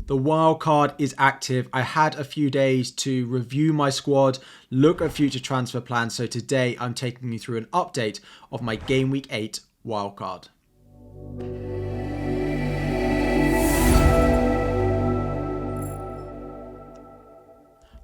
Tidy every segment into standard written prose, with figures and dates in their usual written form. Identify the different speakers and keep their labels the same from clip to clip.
Speaker 1: The wildcard is active. I had a few days to review my squad, look at future transfer plans. So today I'm taking you through an update of my Game Week 8 wildcard.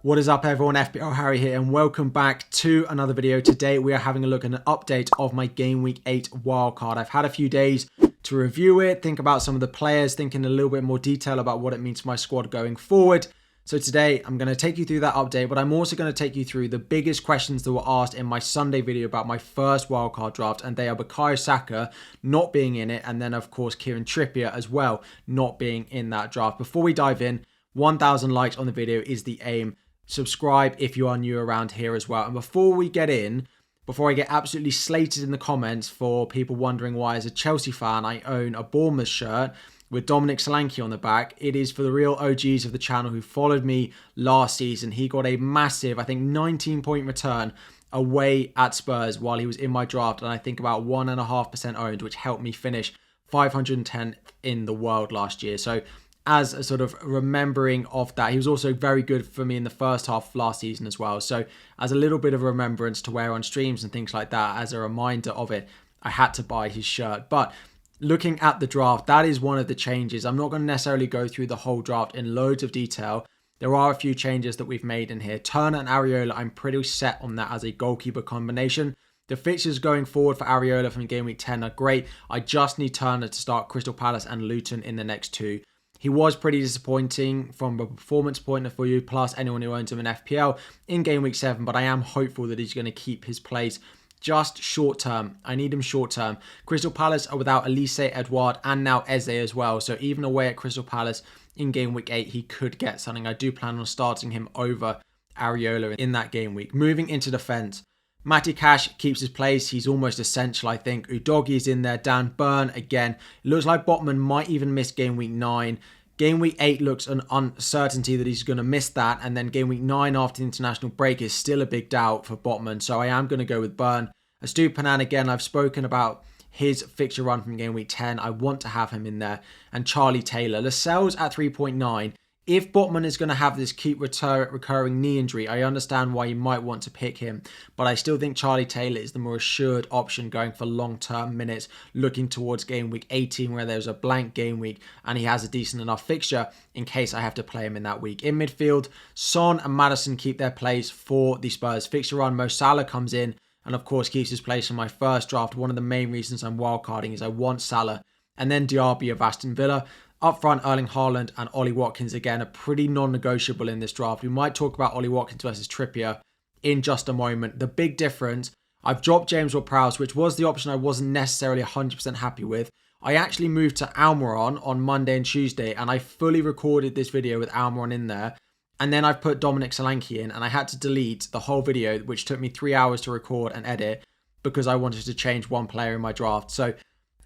Speaker 1: What is up everyone, FPL Harry here and welcome back to another video. Today we are having a look at an update of my Game Week 8 wildcard. I've had a few days to review it, think about some of the players, think in a little bit more detail about what it means for my squad going forward. So today I'm going to take you through that update, but I'm also going to take you through the biggest questions that were asked in my Sunday video about my first wildcard draft, and they are Bukayo Saka not being in it, and then of course Kieran Trippier as well not being in that draft. Before we dive in, 1,000 likes on the video is the aim. Subscribe if you are new around here as well. And before we get in, before I get absolutely slated in the comments for people wondering why as a Chelsea fan I own a Bournemouth shirt with Dominic Solanke on the back, it is for the real OGs of the channel who followed me last season. He got a massive, I think 19-point return away at Spurs while he was in my draft, and I think about 1.5% owned, which helped me finish 510th in the world last year. So as a sort of remembering of that, he was also very good for me in the first half of last season as well. So as a little bit of a remembrance to wear on streams and things like that, as a reminder of it, I had to buy his shirt. But looking at the draft, that is one of the changes. I'm not going to necessarily go through the whole draft in loads of detail. There are a few changes that we've made in here. Turner and Areola, I'm pretty set on that as a goalkeeper combination. The fixtures going forward for Areola from Game Week 10 are great. I just need Turner to start Crystal Palace and Luton in the next two. He was pretty disappointing from a performance point of view, plus anyone who owns him in FPL in Game Week 7, but I am hopeful that he's going to keep his place just short term. I need him short term. Crystal Palace are without Elise, Edouard, and now Eze as well, so even away at Crystal Palace in Game Week 8, he could get something. I do plan on starting him over Areola in that game week. Moving into defence, Matty Cash keeps his place. He's almost essential, I think. Udogie's in there. Dan Burn, again. It looks like Botman might even miss Game Week 9. Game Week 8 looks an uncertainty that he's going to miss that. And then Game Week 9 after the international break is still a big doubt for Botman. So I am going to go with Burn. Estupiñán, again, I've spoken about his fixture run from Game Week 10. I want to have him in there. And Charlie Taylor. Lascelles at 3.9. If Botman is going to have this keep recurring knee injury, I understand why you might want to pick him. But I still think Charlie Taylor is the more assured option going for long-term minutes, looking towards Game Week 18 where there's a blank game week and he has a decent enough fixture in case I have to play him in that week. In midfield, Son and Maddison keep their place for the Spurs fixture run. Mo Salah comes in and of course keeps his place in my first draft. One of the main reasons I'm wildcarding is I want Salah. And then Diaby of Aston Villa. Up front, Erling Haaland and Ollie Watkins, again, are pretty non-negotiable in this draft. We might talk about Ollie Watkins versus Trippier in just a moment. The big difference, I've dropped James Ward-Prowse, which was the option I wasn't necessarily 100% happy with. I actually moved to Almiron on Monday and Tuesday, and I fully recorded this video with Almiron in there. And then I've put Dominic Solanke in, and I had to delete the whole video, which took me 3 hours to record and edit, because I wanted to change one player in my draft. So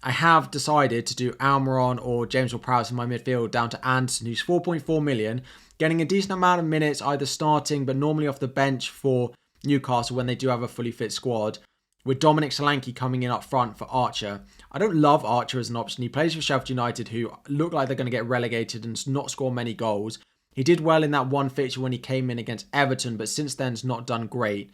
Speaker 1: I have decided to do Almiron or James Ward-Prowse in my midfield down to Anderson, who's 4.4 million, getting a decent amount of minutes either starting but normally off the bench for Newcastle when they do have a fully fit squad, with Dominic Solanke coming in up front for Archer. I don't love Archer as an option. He plays for Sheffield United, who look like they're going to get relegated and not score many goals. He did well in that one fixture when he came in against Everton, but since then has not done great.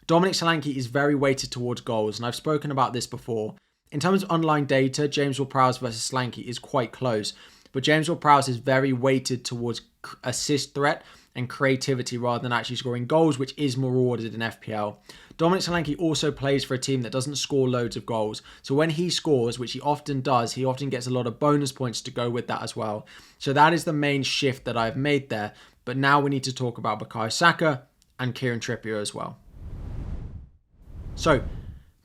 Speaker 1: Dominic Solanke is very weighted towards goals, and I've spoken about this before. In terms of underlying data, James Ward-Prowse versus Solanke is quite close, but James Ward-Prowse is very weighted towards assist threat and creativity rather than actually scoring goals, which is more rewarded in FPL. Dominic Solanke also plays for a team that doesn't score loads of goals, so when he scores, which he often does, he often gets a lot of bonus points to go with that as well. So that is the main shift that I've made there, but now we need to talk about Bukayo Saka and Kieran Trippier as well. So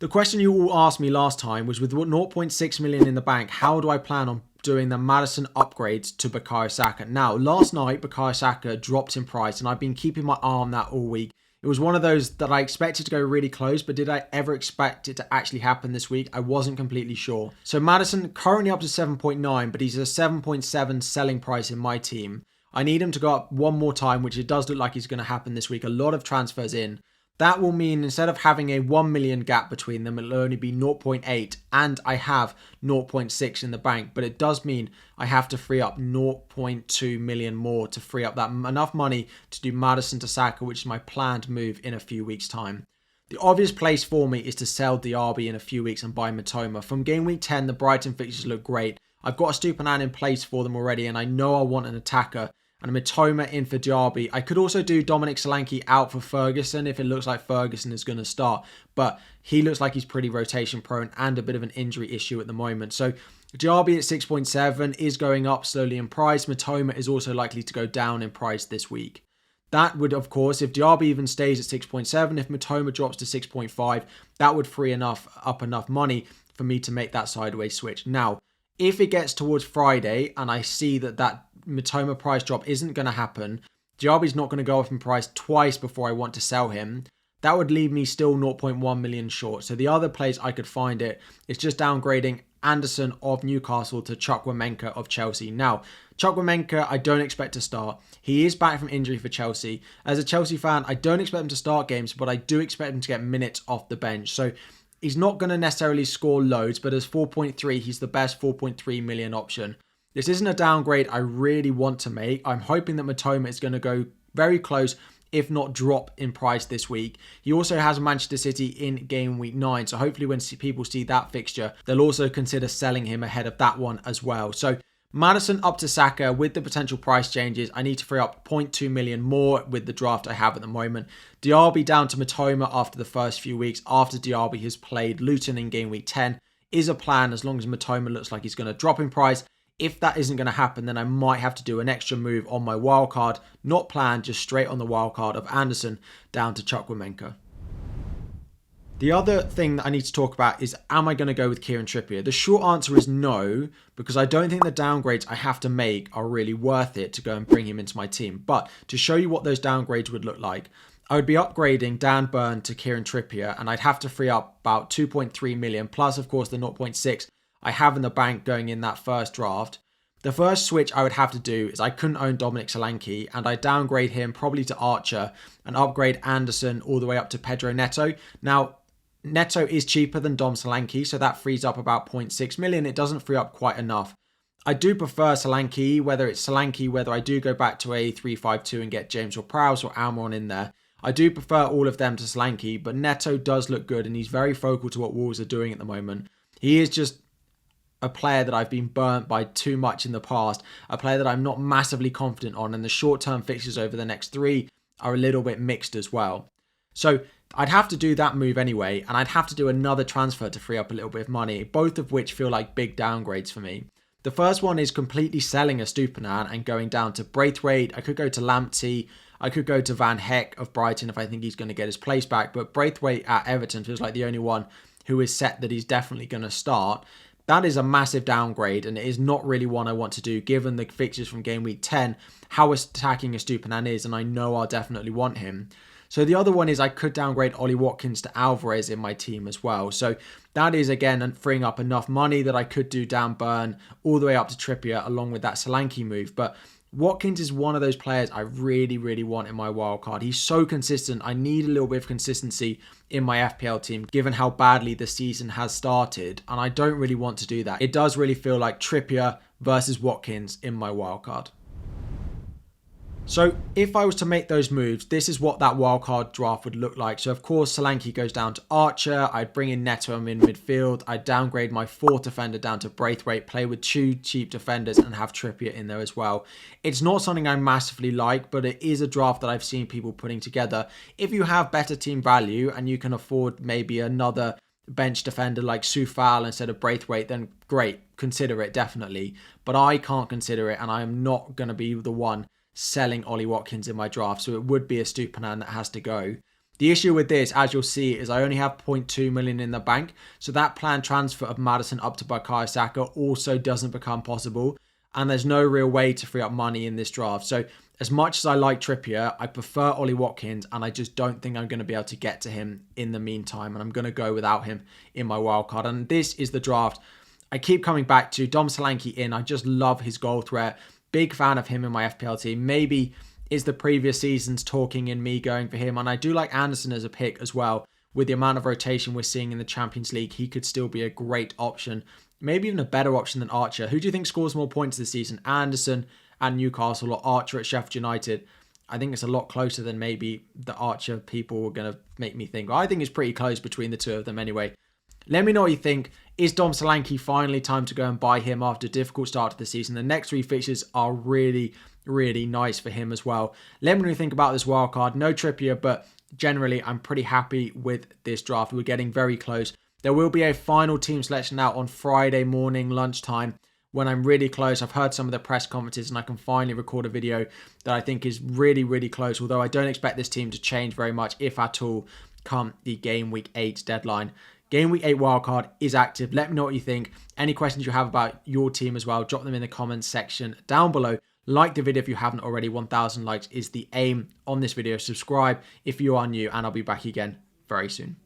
Speaker 1: the question you all asked me last time was, with 0.6 million in the bank, how do I plan on doing the Maddison upgrades to Bukayo Saka? Now, last night, Bukayo Saka dropped in price, and I've been keeping my eye on that all week. It was one of those that I expected to go really close, but did I ever expect it to actually happen this week? I wasn't completely sure. So Maddison currently up to 7.9, but he's a 7.7 selling price in my team. I need him to go up one more time, which it does look like he's going to happen this week. A lot of transfers in. That will mean instead of having a 1 million gap between them, it'll only be 0.8, and I have 0.6 in the bank, but it does mean I have to free up 0.2 million more to free up that enough money to do Maddison to Saka, which is my planned move in a few weeks' time. The obvious place for me is to sell Diaby in a few weeks and buy Matoma. From game week 10, the Brighton fixtures look great. I've got a Stupinan in place for them already, and I know I want an attacker. And a Matoma in for Diaby. I could also do Dominic Solanke out for Ferguson if it looks like Ferguson is going to start. But he looks like he's pretty rotation prone and a bit of an injury issue at the moment. So Diaby at 6.7 is going up slowly in price. Matoma is also likely to go down in price this week. That would, of course, if Diaby even stays at 6.7, if Matoma drops to 6.5, that would free up enough money for me to make that sideways switch. Now, if it gets towards Friday and I see that Matoma price drop isn't going to happen, Diaby's not going to go up in price twice before I want to sell him, that would leave me still 0.1 million short. So the other place I could find it is just downgrading Anderson of Newcastle to Chukwuemeka of Chelsea. Now, Chukwuemeka, I don't expect to start. He is back from injury for Chelsea. As a Chelsea fan, I don't expect him to start games, but I do expect him to get minutes off the bench. So he's not going to necessarily score loads, but as 4.3, he's the best 4.3 million option. This isn't a downgrade I really want to make. I'm hoping that Matoma is going to go very close, if not drop in price this week. He also has Manchester City in game week 9. So hopefully when people see that fixture, they'll also consider selling him ahead of that one as well. So Maddison up to Saka with the potential price changes. I need to free up 0.2 million more with the draft I have at the moment. Diaby down to Matoma after the first few weeks after Diaby has played Luton in game week 10 is a plan as long as Matoma looks like he's going to drop in price. If that isn't going to happen, then I might have to do an extra move on my wildcard. Not planned, just straight on the wildcard of Anderson down to Chukwuemeka. The other thing that I need to talk about is, am I going to go with Kieran Trippier? The short answer is no, because I don't think the downgrades I have to make are really worth it to go and bring him into my team. But to show you what those downgrades would look like, I would be upgrading Dan Burn to Kieran Trippier, and I'd have to free up about 2.3 million, plus of course the 0.6 I have in the bank going in that first draft. The first switch I would have to do is I couldn't own Dominic Solanke, and I downgrade him probably to Archer and upgrade Anderson all the way up to Pedro Neto. Now, Neto is cheaper than Dom Solanke, so that frees up about 0.6 million. It doesn't free up quite enough. I do prefer Solanke, whether I do go back to a 3-5-2 and get James or Prowse or Almiron in there. I do prefer all of them to Solanke, but Neto does look good, and he's very focal to what Wolves are doing at the moment. He is just a player that I've been burnt by too much in the past, a player that I'm not massively confident on, and the short-term fixtures over the next 3 are a little bit mixed as well. So I'd have to do that move anyway, and I'd have to do another transfer to free up a little bit of money, both of which feel like big downgrades for me. The first one is completely selling a Stupinan and going down to Braithwaite. I could go to Lamptey. I could go to Van Heck of Brighton if I think he's going to get his place back, but Braithwaite at Everton feels like the only one who is set that he's definitely going to start. That is a massive downgrade, and it is not really one I want to do given the fixtures from game week 10, how attacking a Stupinan is, and I know I'll definitely want him. So the other one is I could downgrade Ollie Watkins to Alvarez in my team as well. So that is, again, freeing up enough money that I could do Dan Burn all the way up to Trippier along with that Solanke move. But Watkins is one of those players I really, really want in my wildcard. He's so consistent. I need a little bit of consistency in my FPL team, given how badly the season has started, and I don't really want to do that. It does really feel like Trippier versus Watkins in my wildcard. So if I was to make those moves, this is what that wildcard draft would look like. So of course, Solanke goes down to Archer. I'd bring in Neto in midfield. I'd downgrade my 4th defender down to Braithwaite, play with 2 cheap defenders and have Trippier in there as well. It's not something I massively like, but it is a draft that I've seen people putting together. If you have better team value and you can afford maybe another bench defender like Soufal instead of Braithwaite, then great, consider it definitely. But I can't consider it, and I am not going to be the one selling Ollie Watkins in my draft, so it would be a Stupinan that has to go. The issue with this, as you'll see, is I only have 0.2 million in the bank, so that planned transfer of Maddison up to Bukayo Saka also doesn't become possible, and there's no real way to free up money in this draft. So as much as I like Trippier, I prefer Ollie Watkins, and I just don't think I'm going to be able to get to him in the meantime, and I'm going to go without him in my wildcard. And this is the draft I keep coming back to. Dom Solanke in. I just love his goal threat. Big fan of him in my FPL team. Maybe is the previous seasons talking in me going for him. And I do like Anderson as a pick as well. With the amount of rotation we're seeing in the Champions League, he could still be a great option. Maybe even a better option than Archer. Who do you think scores more points this season? Anderson at Newcastle or Archer at Sheffield United? I think it's a lot closer than maybe the Archer people were going to make me think. I think it's pretty close between the two of them anyway. Let me know what you think. Is Dom Solanke finally time to go and buy him after a difficult start to the season? The next 3 fixtures are really nice for him as well. Let me know what you think about this wildcard. No Trippier, but generally I'm pretty happy with this draft. We're getting very close. There will be a final team selection out on Friday morning lunchtime when I'm really close. I've heard some of the press conferences and I can finally record a video that I think is really close, although I don't expect this team to change very much, if at all, come the Game Week 8 deadline. Game Week 8 wildcard is active. Let me know what you think. Any questions you have about your team as well, drop them in the comments section down below. Like the video if you haven't already. 1,000 likes is the aim on this video. Subscribe if you are new, and I'll be back again very soon.